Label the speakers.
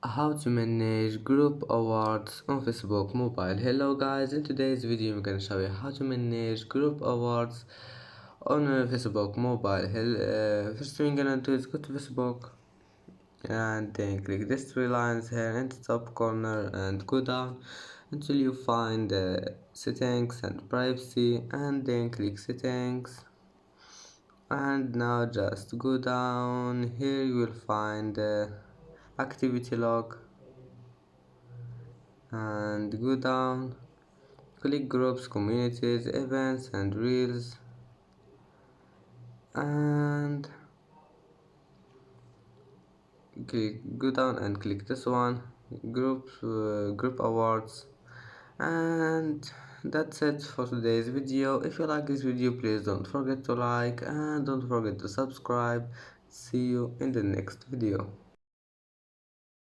Speaker 1: How to manage group awards on Facebook mobile. Hello guys, in today's video I'm gonna show you how to manage group awards on Facebook mobile. First thing you're gonna do is go to Facebook and then click these three lines here in the top corner and go down until you find settings and privacy, and then click settings. And now just go down here, you will find activity log, and go down, click groups, communities, events and reels, and go down and click this one, group awards. And that's it for today's video. If you like this video, please don't forget to like and don't forget to subscribe. See you in the next video.